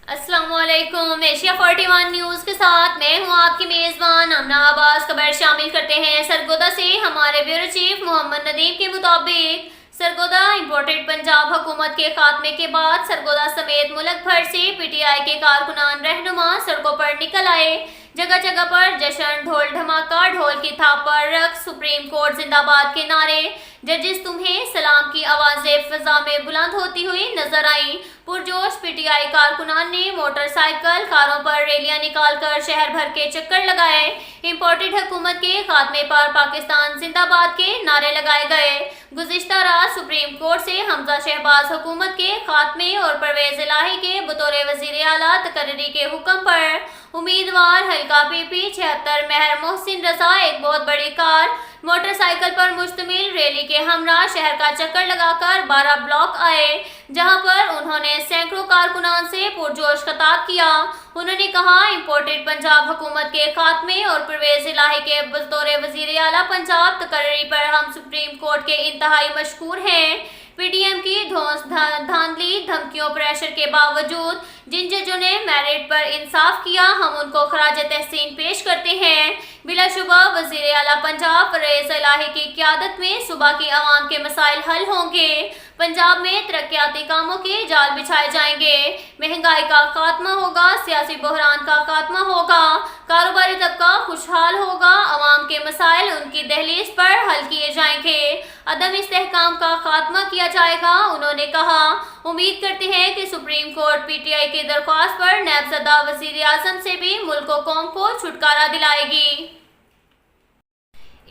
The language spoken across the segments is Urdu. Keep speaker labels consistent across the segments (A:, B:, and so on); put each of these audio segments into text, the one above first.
A: السلام علیکم۔ ایشیا 41 نیوز کے ساتھ میں ہوں آپ کی میزبان امنا عباس۔ خبر شامل کرتے ہیں سرگودا سے۔ ہمارے بیورو چیف محمد ندیم کے مطابق سرگودا امپورٹڈ پنجاب حکومت کے خاتمے کے بعد سرگودا سمیت ملک بھر سے پی ٹی آئی کے کارکنان رہنما سڑکوں پر نکل آئے۔ جگہ جگہ پر جشن، ڈھول دھماکہ، ڈھول کی تھاپ پر رقص، سپریم کورٹ زندہ باد کے نعرے، ججز تمہیں سلام کی آوازیں فضا میں بلند ہوتی ہوئی نظر آئیں۔ پرجوش پی ٹی آئی کارکنان نے موٹر سائیکل کاروں پر ریلیاں نکال کر شہر بھر کے چکر لگائے۔ امپورٹڈ حکومت کے خاتمے پر پاکستان زندہ باد کے نعرے لگائے گئے۔ گزشتہ رات سپریم کورٹ سے حمزہ شہباز حکومت کے خاتمے اور پرویز الہی کے بطور وزیر اعلیٰ تقرری کے حکم پر امیدوار حلقہ پی پی 76 مہر محسن رضا ایک بہت بڑی کار موٹر سائیکل پر مشتمل ریلی کے ہمراہ شہر کا چکر لگا کر 12 بلاک آئے، جہاں پر انہوں نے سینکڑوں کارکنان سے پرجوش خطاب کیا۔ انہوں نے کہا، امپورٹڈ پنجاب حکومت کے خاتمے اور پرویز الہی کے بطور وزیر اعلیٰ پنجاب تقرری پر ہم سپریم کورٹ کے انتہائی مشکور ہیں۔ پی ڈی ایم کی دھونس دھاندلی دھمکیوں پریشر کے باوجود جن ججوں نے میرٹ پر انصاف کیا، ہم ان کو خراج تحسین پیش کرتے ہیں۔ بلا شبہ وزیر اعلیٰ پنجاب پرویز الہی کی قیادت میں صوبہ کی عوام کے مسائل حل ہوں گے۔ پنجاب میں ترقیاتی کاموں کے جال بچھائے جائیں گے، مہنگائی کا خاتمہ ہوگا، سیاسی بحران کا خاتمہ ہوگا، کاروباری طبقہ خوشحال ہوگا، عوام کے مسائل ان کی دہلیز پر حل کیے جائیں گے، عدم استحکام کا خاتمہ کیا جائے گا۔ انہوں نے کہا، امید کرتے ہیں کہ supreme court P T I کی درخواست پر نیب زدہ وزیر اعظم سے بھی ملک و قوم کو چھٹکارا دلائے گی۔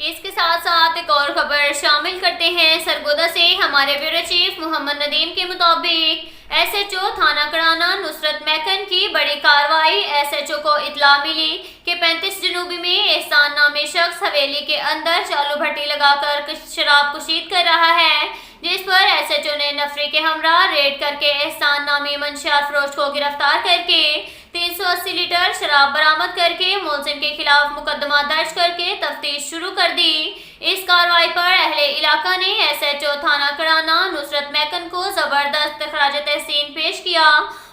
A: اس کے ساتھ ساتھ ایک اور خبر شامل کرتے ہیں سرگودا سے۔ ہمارے بیورو چیف محمد ندیم کے مطابق ایس ایچ او تھانہ کڑانا نصرت محکن کی بڑی کارروائی۔ ایس ایچ او کو اطلاع ملی کہ 35 جنوبی میں احسان نامی شخص حویلی کے اندر چالو بھٹی لگا کر شراب کشید کر رہا ہے، جس پر ایس ایچ او نے نفری کے ہمراہ ریڈ کر کے احسان نامی منشیات فروش کو گرفتار کر کے 380 لیٹر شراب برآمد کر کے ملزم کے خلاف مقدمہ درج کر کے تفتیش شروع کر دی۔ اس کارروائی پر اہل علاقہ نے ایس ایچ او تھانہ کڑانا نصرت محکن کو زبردست خراج تحسین پیش کیا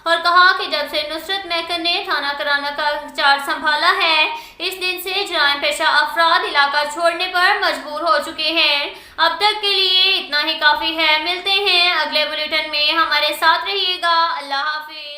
A: اور کہا کہ جب سے نصرت محکن نے تھانہ کڑانا کا انچارج سنبھالا ہے، اس دن سے جرائم پیشہ افراد علاقہ چھوڑنے پر مجبور ہو چکے ہیں۔ اب تک کے لیے اتنا ہی کافی ہے۔ ملتے ہیں اگلے بلیٹن میں، ہمارے ساتھ رہیے گا۔ اللہ حافظ۔